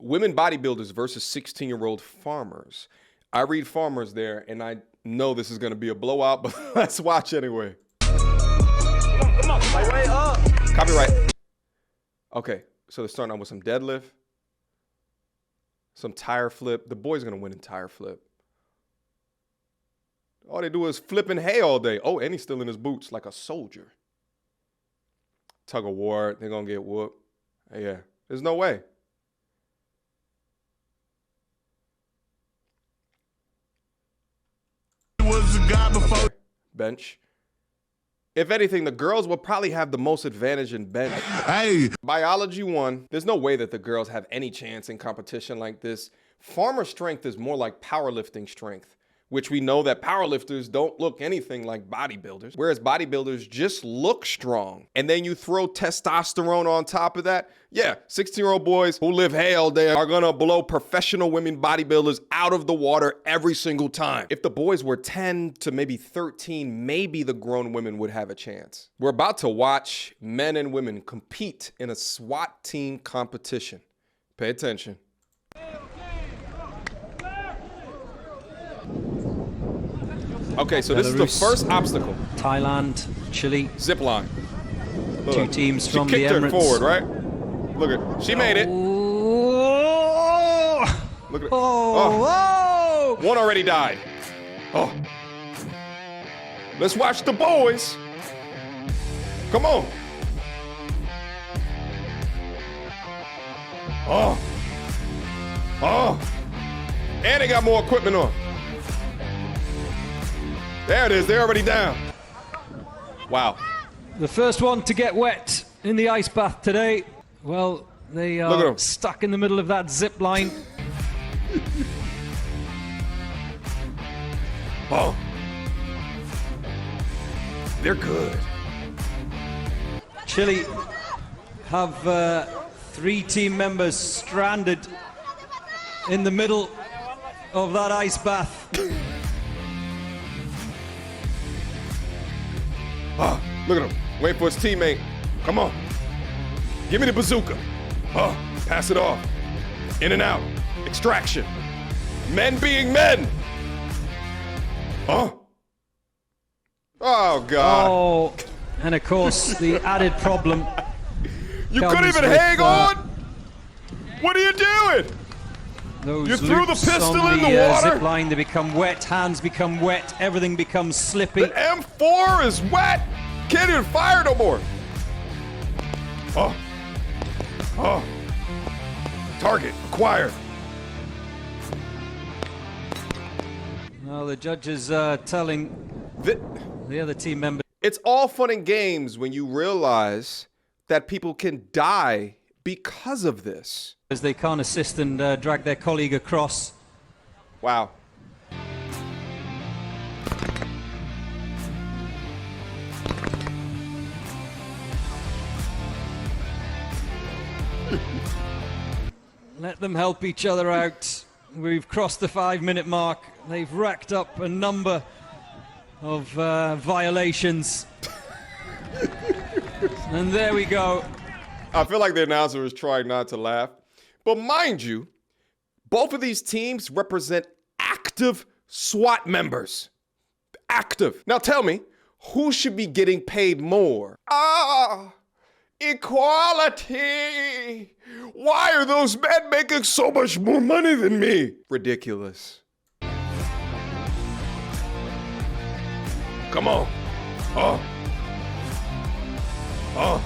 women bodybuilders versus 16-year-old farmers. I read farmers there, and I know this is going to be a blowout, but let's watch anyway. Come on, my way up. Copyright. Okay, so they're starting out with some deadlift, some tire flip. The boy's going to win in tire flip. All they do is flipping hay all day. Oh, and he's still in his boots like a soldier. Tug of war, they're going to get whooped. Yeah, there's no way. Was the guy before. Bench. If anything, the girls will probably have the most advantage in bench. Hey. Biology 1, there's no way that the girls have any chance in competition like this. Farmer strength is more like powerlifting strength, which we know that powerlifters don't look anything like bodybuilders, whereas bodybuilders just look strong. And then you throw testosterone on top of that. Yeah, 16-year-old boys who live hay all day are gonna blow professional women bodybuilders out of the water every single time. If the boys were 10 to maybe 13, maybe the grown women would have a chance. We're about to watch men and women compete in a SWAT team competition. Pay attention. Okay, so this is the first obstacle. Thailand, Chile. Zip line. Two teams from the Emirates. She kicked her forward, right? Look at, she made it. Oh! Look at it. Oh! Oh. One already died. Oh. Let's watch the boys. Come on. Oh. Oh. And they got more equipment on. There it is, they're already down. Wow. The first one to get wet in the ice bath today. Well, they are stuck in the middle of that zip line. Oh. They're good. Chile have 3 team members stranded in the middle of that ice bath. Oh, look at him. Wait for his teammate. Come on. Give me the bazooka. Oh, pass it off. In and out. Extraction. Men being men. Oh. Oh, God. Oh, and of course, the added problem. You couldn't even hang on? What are you doing? Those you threw the pistol in the water? Zip line, they become wet, hands become wet, everything becomes slippy. The M4 is wet. Can't even fire no more. Oh. Oh. Target acquired. Well, the judges telling the other team member. It's all fun and games when you realize that people can die because of this. As they can't assist and drag their colleague across. Wow. Let them help each other out. We've crossed the 5-minute mark. They've racked up a number of violations. And there we go. I feel like the announcer is trying not to laugh. But mind you, both of these teams represent active SWAT members. Active. Now tell me, who should be getting paid more? Ah, equality. Why are those men making so much more money than me? Ridiculous. Come on. Oh. Oh.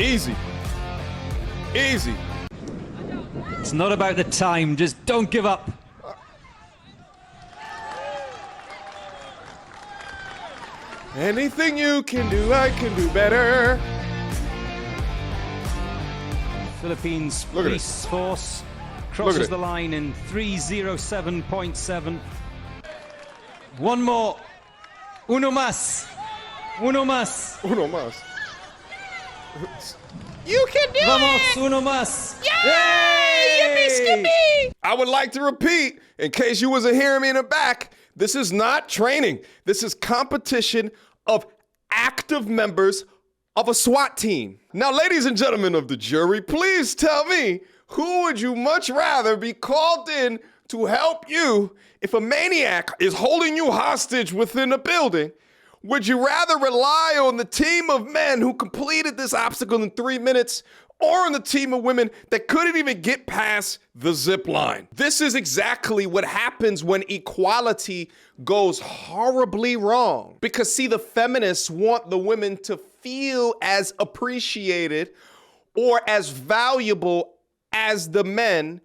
Easy. Easy. It's not about the time, just don't give up. Anything you can do, I can do better. Philippines police force crosses the line in 3:07.7. One more. Uno más. Uno más. Uno más. You can do Vamos, it! uno más. Yay! Yippee skippy! I would like to repeat, in case you wasn't hearing me in the back, this is not training. This is competition of active members of a SWAT team. Now, ladies and gentlemen of the jury, please tell me, Who would you much rather be called in to help you if a maniac is holding you hostage within a building? Would you rather rely on the team of men who completed this obstacle in 3 minutes, or on the team of women that couldn't even get past the zip line? This is exactly what happens when equality goes horribly wrong. Because see, the feminists want the women to feel as appreciated or as valuable as the men,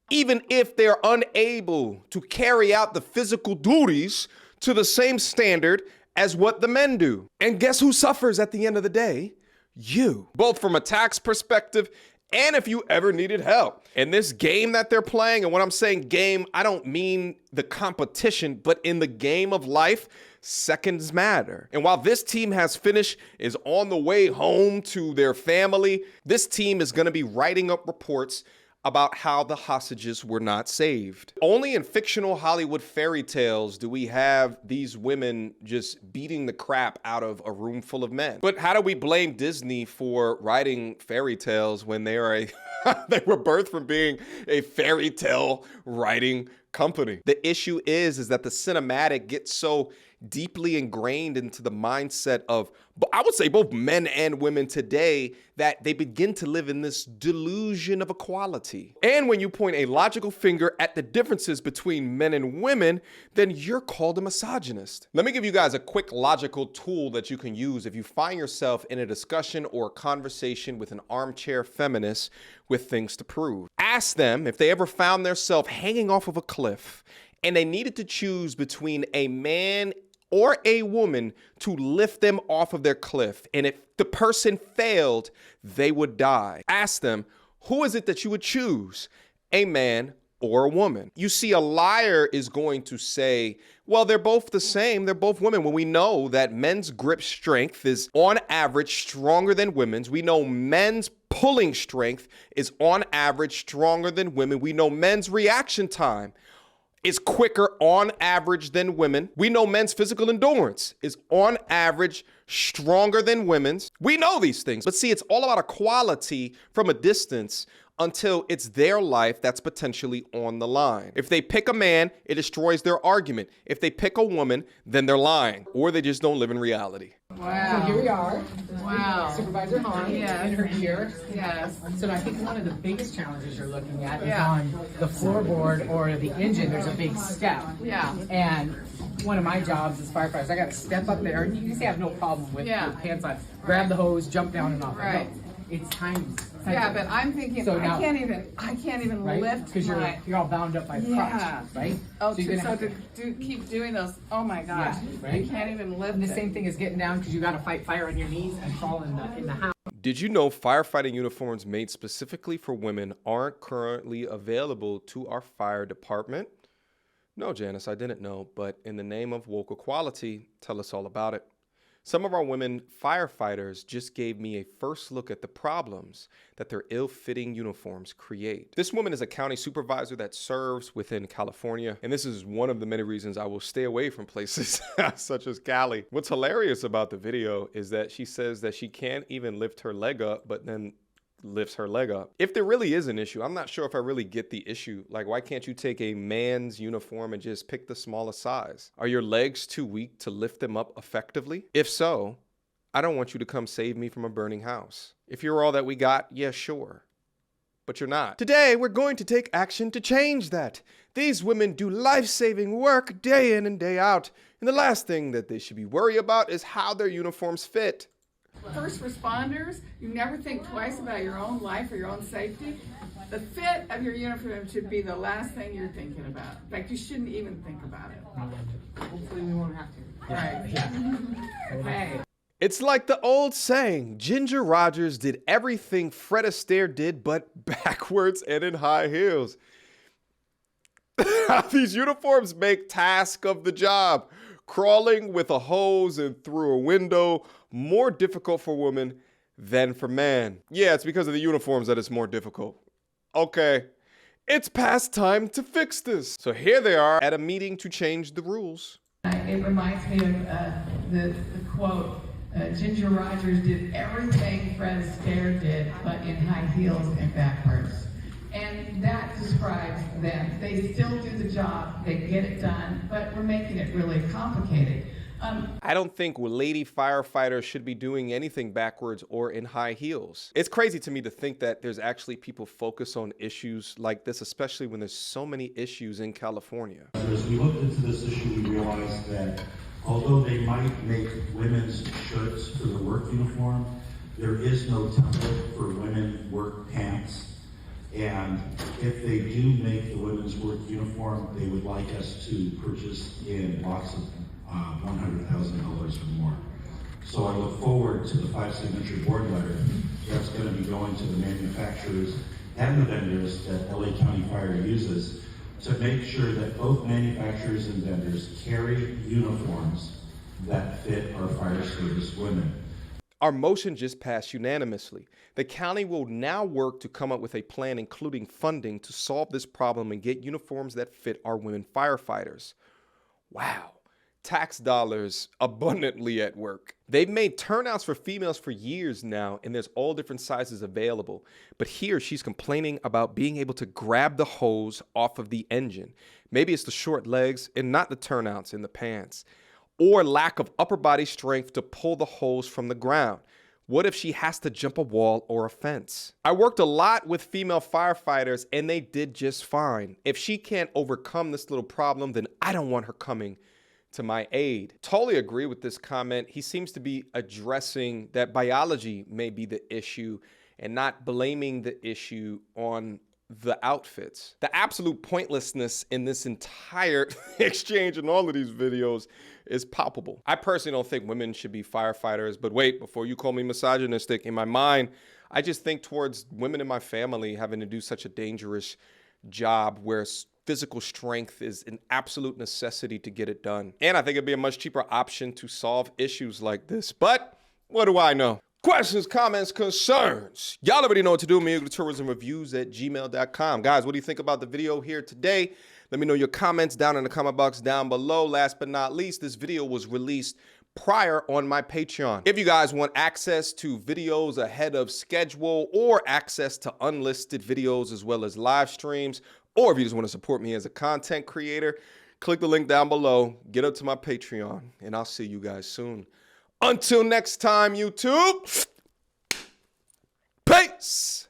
even if they're unable to carry out the physical duties to the same standard as what the men do. And guess who suffers at the end of the day? You. Both from a tax perspective and if you ever needed help. In this game that they're playing, and when I'm saying game, I don't mean the competition, but in the game of life, seconds matter. And while this team has finished, is on the way home to their family, this team is going to be writing up reports about how the hostages were not saved. Only in fictional Hollywood fairy tales do we have these women just beating the crap out of a room full of men. But how do we blame Disney for writing fairy tales when they are they were birthed from being a fairy tale writing company? The issue is that the cinematic gets so deeply ingrained into the mindset of, I would say, both men and women today, that they begin to live in this delusion of equality. And when you point a logical finger at the differences between men and women, then you're called a misogynist. Let me give you guys a quick logical tool that you can use if you find yourself in a discussion or conversation with an armchair feminist with things to prove. Ask them if they ever found themselves hanging off of a cliff and they needed to choose between a man or a woman to lift them off of their cliff. And if the person failed, they would die. Ask them, who is it that you would choose, a man or a woman? You see, a liar is going to say, well, they're both the same. They're both women. When we know that men's grip strength is on average stronger than women's. We know men's pulling strength is on average stronger than women. We know men's reaction time is quicker on average than women. We know men's physical endurance is on average stronger than women's. We know these things, but see, it's all about equality from a distance until it's their life that's potentially on the line. If they pick a man, it destroys their argument. If they pick a woman, then they're lying, or they just don't live in reality. Wow. So here we are. Wow. Supervisor Hahn in her ear. Yes. So I think one of the biggest challenges you're looking at is on the floorboard or the engine, there's a big step. Yeah. And one of my jobs as firefighters, I got to step up there, and you can say I have no problem with pants on, grab the hose, jump down and off. Right. No, it's time. Yeah, but I'm thinking, So I now- can't even Right? lift Because my... you're all bound up by the Yeah. crotch, right? Oh, so you're gonna have to keep doing those, oh my gosh. Yeah, right? You can't even lift And the it. same thing as getting down because you got to fight fire on your knees and fall in the house. Did you know firefighting uniforms made specifically for women aren't currently available to our fire department? No, Janice, I didn't know, but in the name of woke equality, tell us all about it. Some of our women firefighters just gave me a first look at the problems that their ill-fitting uniforms create. This woman is a county supervisor that serves within California, and this is one of the many reasons I will stay away from places such as Cali. What's hilarious about the video is that she says that she can't even lift her leg up, but then lifts her leg up. If there really is an issue, I'm not sure if I really get the issue. Like, why can't you take a man's uniform and just pick the smallest size? Are your legs too weak to lift them up effectively? If so, I don't want you to come save me from a burning house. If you're all that we got, yeah, sure. But you're not. Today, we're going to take action to change that. These women do life-saving work day in and day out. And the last thing that they should be worried about is how their uniforms fit. First responders, you never think twice about your own life or your own safety. The fit of your uniform should be the last thing you're thinking about. In fact, you shouldn't even think about it. Hopefully we won't have to. Right. Okay. It's like the old saying, Ginger Rogers did everything Fred Astaire did, but backwards and in high heels. These uniforms make task of the job, crawling with a hose and through a window, more difficult for women than for men. Yeah, it's because of the uniforms that it's more difficult. Okay, it's past time to fix this. So here they are at a meeting to change the rules. It reminds me of the quote, Ginger Rogers did everything Fred Astaire did, but in high heels and backwards. describes them. They still do the job, they get it done, but we're making it really complicated. I don't think lady firefighters should be doing anything backwards or in high heels. It's crazy to me to think that there's actually people focus on issues like this, especially when there's so many issues in California. As we looked into this issue, we realized that although they might make women's shirts for the work uniform, there is no template for women work pants. And if they do make the women's work uniform, they would like us to purchase in lots of $100,000 or more. So I look forward to the 5-signature board letter that's going to be going to the manufacturers and the vendors that LA County Fire uses to make sure that both manufacturers and vendors carry uniforms that fit our fire service women. Our motion just passed unanimously. The county will now work to come up with a plan including funding to solve this problem and get uniforms that fit our women firefighters. Wow. Tax dollars abundantly at work. They've made turnouts for females for years now, and there's all different sizes available. But here she's complaining about being able to grab the hose off of the engine. Maybe it's the short legs and not the turnouts in the pants, or lack of upper body strength to pull the hose from the ground. What if she has to jump a wall or a fence? I worked a lot with female firefighters and they did just fine. If she can't overcome this little problem, then I don't want her coming to my aid. Totally agree with this comment. He seems to be addressing that biology may be the issue and not blaming the issue on the outfits. The absolute pointlessness in this entire exchange in all of these videos is palpable. I personally don't think women should be firefighters, but wait, before you call me misogynistic, in my mind, I just think towards women in my family having to do such a dangerous job where physical strength is an absolute necessity to get it done. And I think it'd be a much cheaper option to solve issues like this. But what do I know? Questions, comments, concerns. Y'all already know what to do. Mediocre tourism reviews at gmail.com. Guys, what do you think about the video here today? Let me know your comments down in the comment box down below. Last but not least, this video was released prior on my Patreon. If you guys want access to videos ahead of schedule or access to unlisted videos as well as live streams, or if you just want to support me as a content creator, click the link down below, get up to my Patreon, and I'll see you guys soon. Until next time, YouTube, peace.